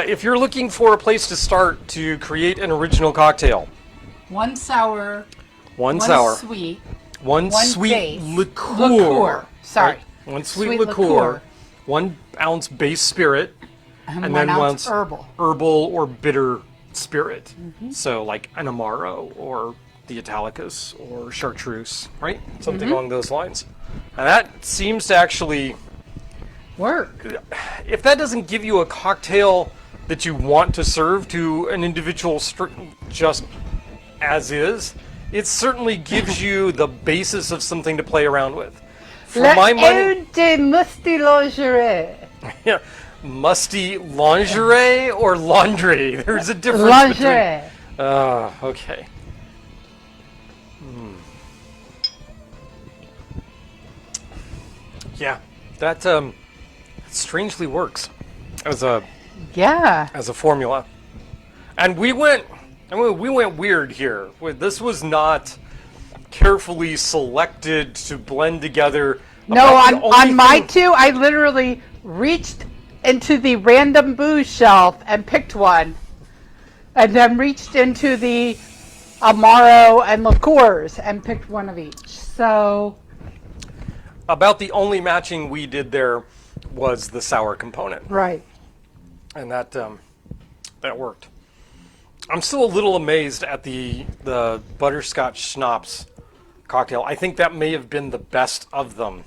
If you're looking for a place to start to create an original cocktail, one sour, one sour, sweet, one sweet base. liqueur. Sorry. Right? One sweet liqueur, 1 ounce base spirit, and then 1 ounce herbal or bitter spirit. Mm-hmm. So like an Amaro or the Italicus or Chartreuse, right? Something along those lines. And that seems to actually work. If that doesn't give you a cocktail that you want to serve to an individual just as is, it certainly gives you the basis of something to play around with. For my money, de musty lingerie. yeah, musty lingerie or laundry. There's a difference Lingerie. between. Okay. Yeah, that strangely works as a formula. And we went weird here. This was not carefully selected to blend together. No, on my two, I literally reached into the random booze shelf and picked one, and then reached into the Amaro and liqueurs and picked one of each. So about the only matching we did there was the sour component. Right. And that worked. I'm still a little amazed at the butterscotch schnapps cocktail. I think that may have been the best of them.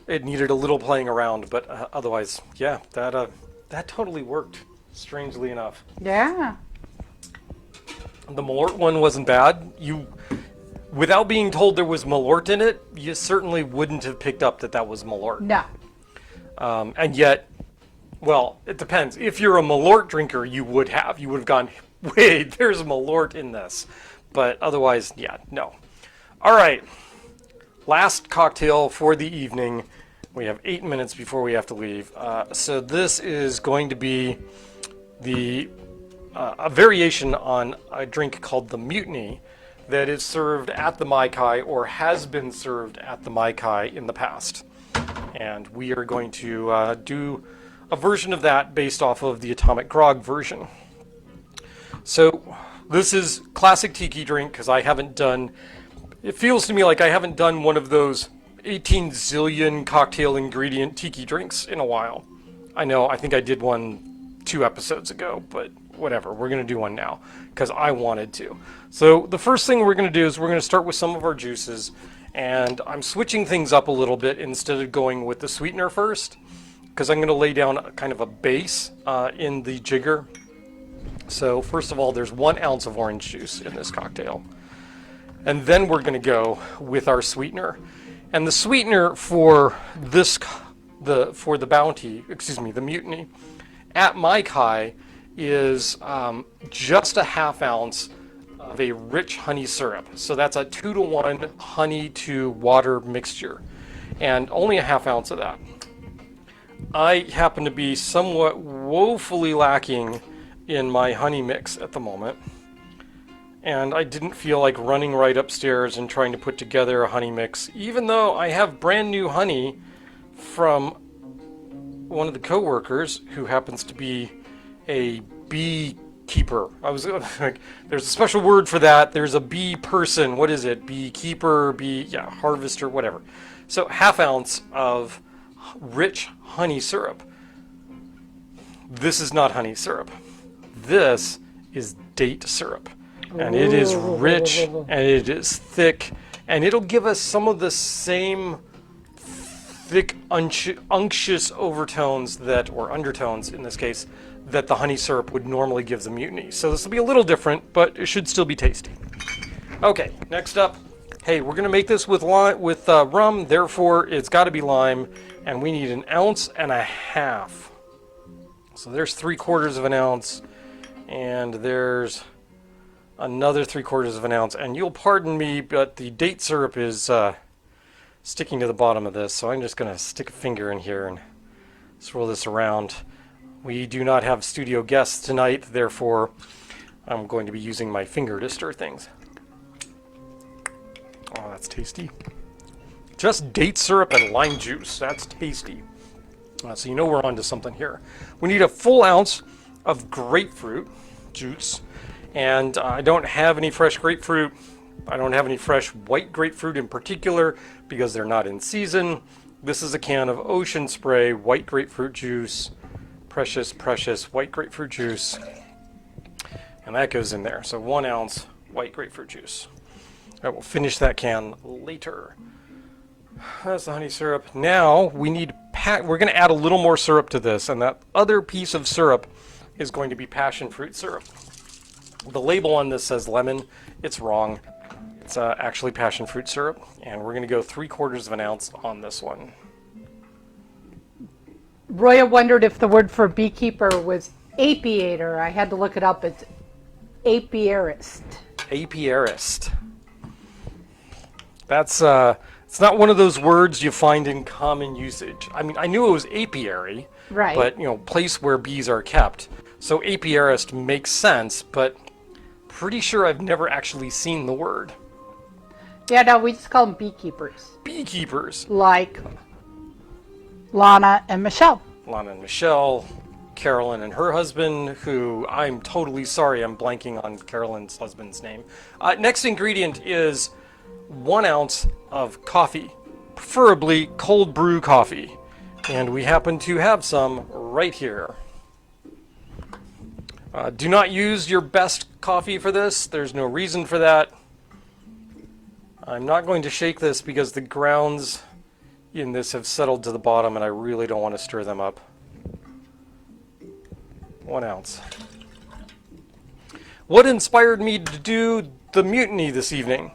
It needed a little playing around, but otherwise, yeah, that totally worked, strangely enough. Yeah. The Malort one wasn't bad. Without being told there was Malort in it, you certainly wouldn't have picked up that was Malort. No. And yet, well, it depends. If you're a Malort drinker, you would have gone, wait, there's Malort in this. But otherwise, yeah, no. All right. Last cocktail for the evening. We have 8 minutes before we have to leave. So this is going to be a variation on a drink called the Mutiny that is served at the Mai Kai or has been served at the Mai Kai in the past. And we are going to do a version of that based off of the Atomic Grog version. So this is classic tiki drink because I haven't done, it feels to me like I haven't done one of those 18 zillion cocktail ingredient tiki drinks in a while. I know, I think I did one 2 episodes ago, but whatever, we're going to do one now because I wanted to. So the first thing we're going to do is we're going to start with some of our juices, and I'm switching things up a little bit instead of going with the sweetener first because I'm going to lay down kind of a base in the jigger. So first of all, there's 1 ounce of orange juice in this cocktail, and then we're going to go with our sweetener. And the sweetener for this, the bounty, the Mutiny, at Mai Kai is just a ½ ounce of a rich honey syrup. So that's a 2-to-1 honey to water mixture, and only a ½ ounce of that. I happen to be somewhat woefully lacking in my honey mix at the moment, and I didn't feel like running right upstairs and trying to put together a honey mix, even though I have brand new honey from one of the co-workers who happens to be a beekeeper. I was like, there's a special word for that. There's a bee person. What is it? Beekeeper, harvester, whatever. So ½ ounce of rich honey syrup. This is not honey syrup. This is date syrup. And it is rich, and it is thick, and it'll give us some of the same thick, unctuous overtones that, or undertones in this case, that the honey syrup would normally give the Mutiny. So this will be a little different, but it should still be tasty. Okay, next up, hey, we're gonna make this with rum, therefore it's gotta be lime, and we need 1.5 ounces. So there's 3/4 ounce, and there's another 3/4 ounce, and you'll pardon me, but the date syrup is sticking to the bottom of this, so I'm just going to stick a finger in here and swirl this around. We do not have studio guests tonight, therefore I'm going to be using my finger to stir things. Oh, that's tasty. Just date syrup and lime juice, that's tasty. So you know we're on to something here. We need a full ounce of grapefruit juice. And I don't have any fresh grapefruit. I don't have any fresh white grapefruit in particular because they're not in season. This is a can of Ocean Spray white grapefruit juice. Precious, precious white grapefruit juice. And that goes in there. So 1 ounce white grapefruit juice. I will finish that can later. That's the honey syrup. Now we need, we're going to add a little more syrup to this. And that other piece of syrup is going to be passion fruit syrup. The label on this says lemon. It's wrong. It's actually passion fruit syrup, and we're going to go 3/4 ounce on this one. Roya wondered if the word for beekeeper was apiator. I had to look it up. It's apiarist. Apiarist. That's it's not one of those words you find in common usage. I mean, I knew it was apiary, right? But place where bees are kept. So apiarist makes sense, but pretty sure I've never actually seen the word. Yeah, no, we just call them beekeepers. Beekeepers. Like Lana and Michelle. Lana and Michelle, Carolyn and her husband, who I'm totally sorry I'm blanking on Carolyn's husband's name. Next ingredient is 1 ounce of coffee, preferably cold brew coffee. And we happen to have some right here. Do not use your best coffee for this. There's no reason for that. I'm not going to shake this because the grounds in this have settled to the bottom and I really don't want to stir them up. 1 ounce. What inspired me to do the Mutiny this evening?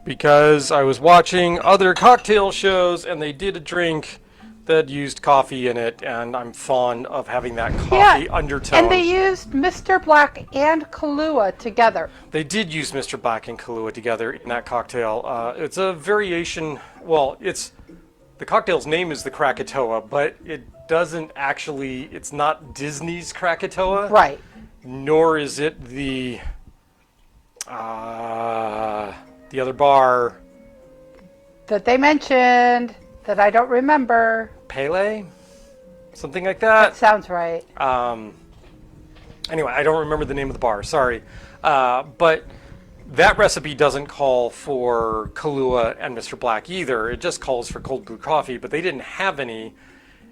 Because I was watching other cocktail shows and they did a drink that used coffee in it, and I'm fond of having that coffee undertone. And they used Mr. Black and Kahlua together. They did use Mr. Black and Kahlua together in that cocktail. It's a variation, well, it's the cocktail's name is the Krakatoa, but it doesn't actually, it's not Disney's Krakatoa. Right. Nor is it the other bar. That they mentioned that I don't remember. Pele? Something like That that. sounds right. Anyway, I don't remember the name of the bar, sorry. But that recipe doesn't call for Kahlua and Mr. Black either. It just calls for cold brew coffee, but they didn't have any.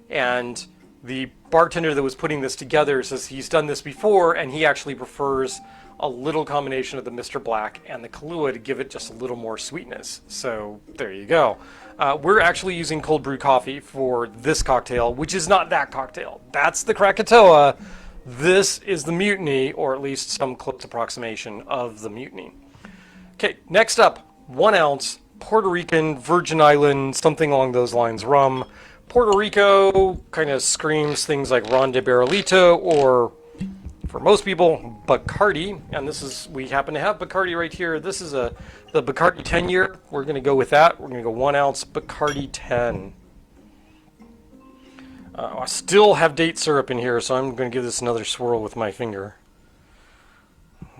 And the bartender that was putting this together says he's done this before, and he actually prefers a little combination of the Mr. Black and the Kahlua to give it just a little more sweetness. So there you go. We're actually using cold brew coffee for this cocktail, which is not that cocktail. That's the Krakatoa. This is the Mutiny, or at least some close approximation of the Mutiny. Okay, next up, 1 ounce Puerto Rican, Virgin Island, something along those lines rum. Puerto Rico kind of screams things like Ron de Barrilito, or for most people, Bacardi. And this is, we happen to have Bacardi right here. This is the Bacardi 10 year. We're going to go with that. We're going to go 1 ounce Bacardi 10. I still have date syrup in here, so I'm going to give this another swirl with my finger.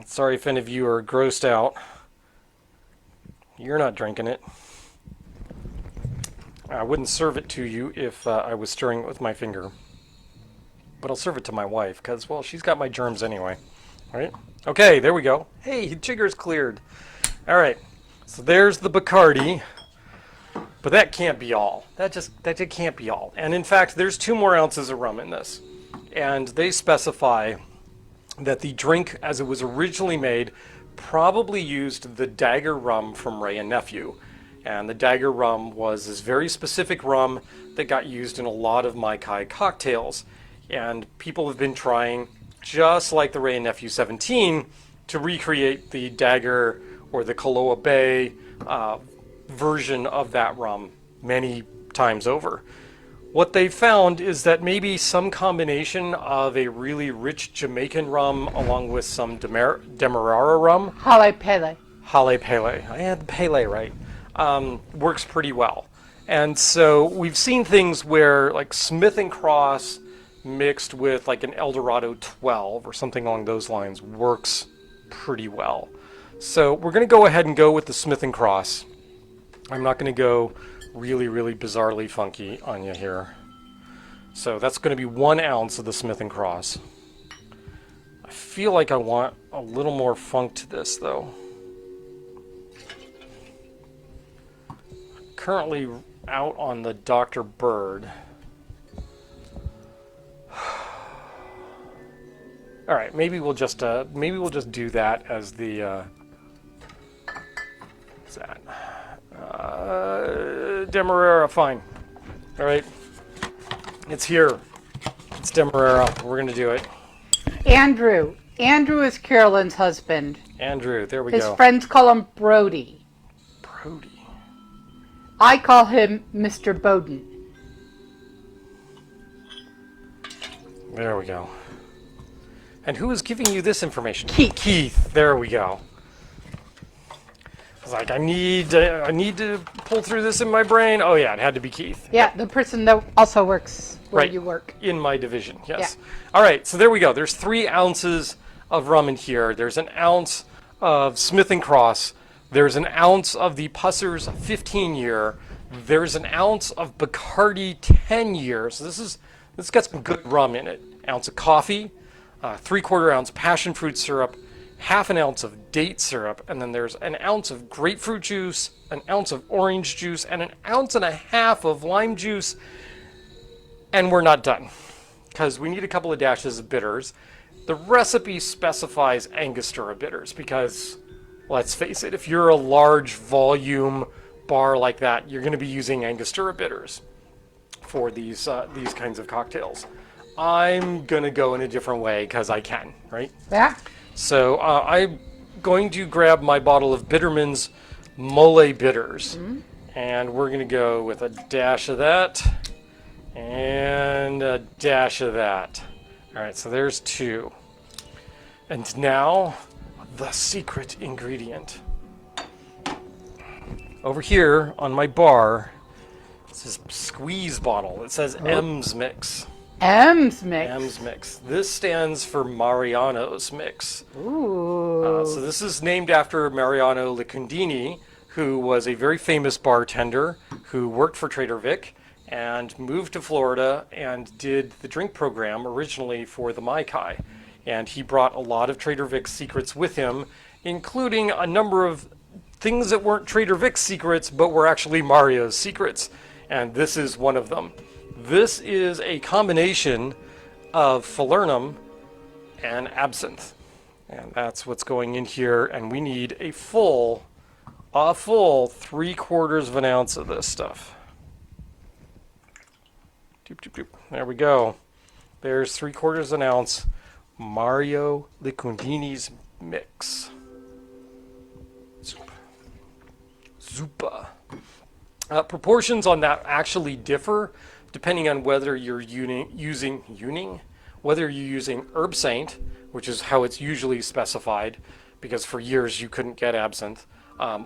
Sorry if any of you are grossed out. You're not drinking it. I wouldn't serve it to you if I was stirring it with my finger. But I'll serve it to my wife, because, well, she's got my germs anyway. All right? Okay, there we go. Hey, jigger's cleared. All right, so there's the Bacardi. But that can't be all. That just can't be all. And in fact, there's 2 more ounces of rum in this. And they specify that the drink, as it was originally made, probably used the Dagger rum from Ray and Nephew. And the Dagger rum was this very specific rum that got used in a lot of Mai Kai cocktails. And people have been trying, just like the Ray and Nephew 17, to recreate the Dagger or the Koloa Bay version of that rum many times over. What they found is that maybe some combination of a really rich Jamaican rum along with some Demerara rum. Hale Pele. Hale Pele. I had the Pele right. Works pretty well. And so we've seen things where like Smith & Cross mixed with like an Eldorado 12 or something along those lines works pretty well. So we're going to go ahead and go with the Smith & Cross. I'm not going to go really, really bizarrely funky on you here. So that's going to be 1 ounce of the Smith & Cross. I feel like I want a little more funk to this, though. Currently out on the Dr. Bird. All right, maybe we'll just do that as the what's that? Demerara, fine. All right, it's here. It's Demerara. We're gonna do it. Andrew. Andrew is Carolyn's husband. Andrew, there we His go. friends call him Brody. Brody. I call him Mr. Bowden. There we go. And who is giving you this information? Keith. Keith. There we go. I was like, I need to pull through this in my brain. Oh yeah, it had to be Keith. Yeah, the person that also works where Right. you work. In my division, yes. Yeah. All right, so there we go. There's 3 ounces of rum in here. There's an ounce of Smith & Cross. There's an ounce of the Pussers 15 year. There's an ounce of Bacardi 10 year. So this got some good rum in it. Ounce of coffee, 3/4 ounce passion fruit syrup, 1/2 ounce of date syrup, and then there's an ounce of grapefruit juice, an ounce of orange juice, and an 1.5 ounces of lime juice. And we're not done, because we need a couple of dashes of bitters. The recipe specifies Angostura bitters because, let's face it, if you're a large volume bar like that, you're going to be using Angostura bitters for these kinds of cocktails. I'm going to go in a different way because I can, right? Yeah. So I'm going to grab my bottle of Bitterman's Mole Bitters, and we're going to go with a dash of that and a dash of that. All right, so there's 2. And now, the secret ingredient. Over here on my bar, This is squeeze bottle. It says M's Mix. M's Mix. M's Mix. This stands for Mariano's Mix. Ooh. So this is named after Mariano Licundini, who was a very famous bartender who worked for Trader Vic and moved to Florida and did the drink program originally for the Mai Kai. And he brought a lot of Trader Vic's secrets with him, including a number of things that weren't Trader Vic's secrets, but were actually Mario's secrets. And this is one of them. This is a combination of falernum and absinthe. And that's what's going in here. And we need a full 3/4 of an ounce of this stuff. Doop, doop, doop. There we go. There's 3/4 of an ounce Mario Licundini's mix. Zupa. Proportions on that actually differ depending on whether you're using herb saint, which is how it's usually specified, because for years you couldn't get absinthe,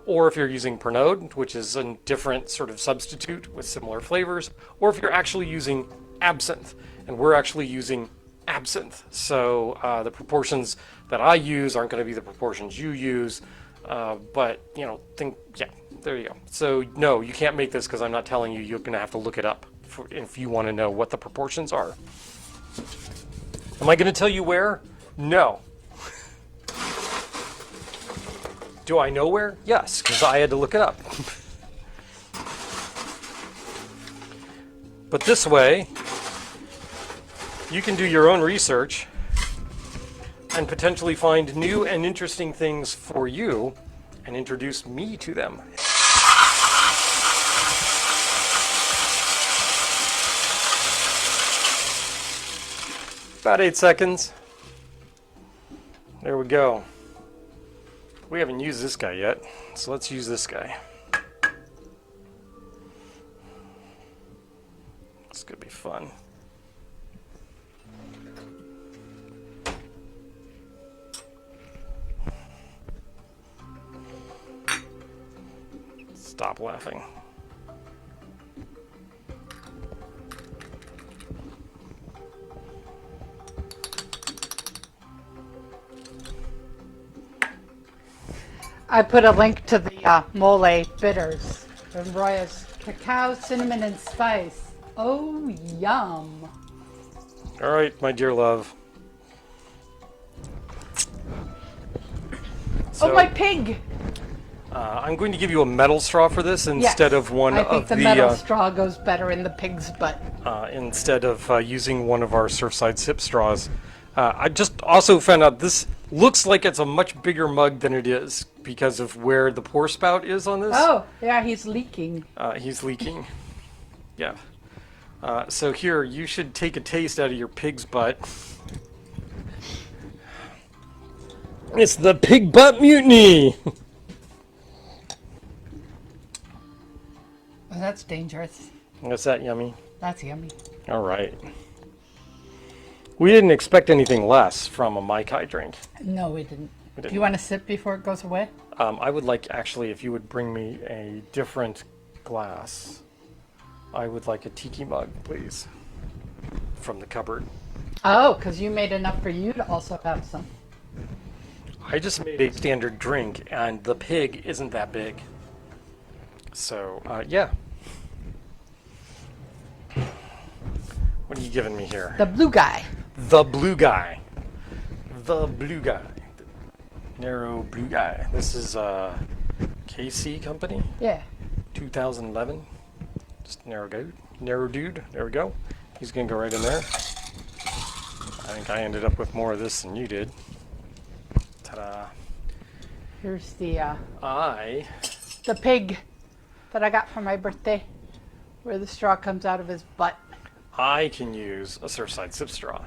or if you're using Pernod, which is a different sort of substitute with similar flavors, or if you're actually using absinthe, and we're actually using absinthe. So the proportions that I use aren't going to be the proportions you use, but yeah, there you go. So no, you can't make this because I'm not telling you. You're going to have to look it up if you want to know what the proportions are. Am I going to tell you where? No. Do I know where? Yes, because I had to look it up. But this way, you can do your own research and potentially find new and interesting things for you and introduce me to them. About 8 seconds. There we go. We haven't used this guy yet, so let's use this guy. It's gonna be fun. Stop laughing. I put a link to the mole bitters from Roya's cacao, cinnamon, and spice. Oh, yum. All right, my dear love. So, oh, my pig! I'm going to give you a metal straw for this instead of one I of think the metal straw goes better in the pig's butt. Instead of using one of our Surfside sip straws. I just also found out this looks like it's a much bigger mug than it is because of where the pour spout is on this. Oh, yeah, he's leaking. He's leaking. Yeah. So here, you should take a taste out of your pig's butt. It's the Pig Butt Mutiny! Oh, that's dangerous. Is that yummy? That's yummy. All right. We didn't expect anything less from a Mai Kai drink. No, we didn't. Do you want to sip before it goes away? I would like, actually, if you would bring me a different glass. I would like a tiki mug, please, from the cupboard. Oh, because you made enough for you to also have some. I just made a standard drink, and the pig isn't that big. So, yeah. What are you giving me here? The blue guy. The blue guy. The blue guy. Narrow blue guy. This is KC Company. Yeah. 2011. Just narrow dude. There we go. He's gonna go right in there. I think I ended up with more of this than you did. Ta-da. Here's the the pig that I got for my birthday, where the straw comes out of his butt. I can use a Surfside sip straw.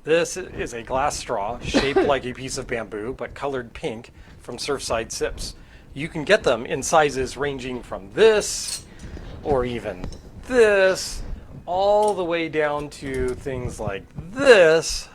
This is a glass straw shaped like a piece of bamboo, but colored pink from Surfside Sips. You can get them in sizes ranging from this, or even this, all the way down to things like this.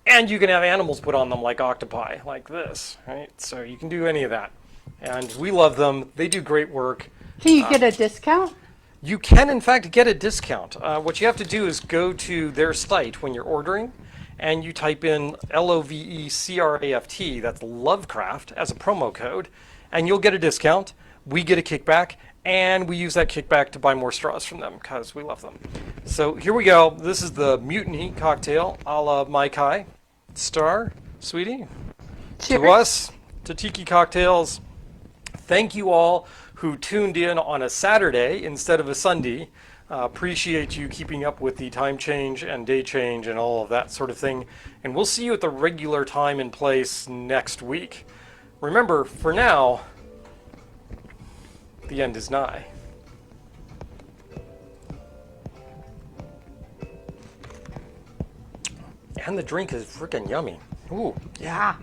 And you can have animals put on them like octopi, like this, right? So you can do any of that. And we love them. They do great work. Can you get a discount? You can, in fact, get a discount. What you have to do is go to their site when you're ordering, and you type in LOVECRAFT, that's Lovecraft, as a promo code, and you'll get a discount. We get a kickback, and we use that kickback to buy more straws from them because we love them. So here we go. This is the Mutiny cocktail a la Mai Kai. Star, sweetie. Cheers. To us, to Tiki Cocktails, thank you all who tuned in on a Saturday instead of a Sunday. Appreciate you keeping up with the time change and day change and all of that sort of thing. And we'll see you at the regular time and place next week. Remember, for now, the end is nigh. And the drink is freaking yummy. Ooh. Yeah.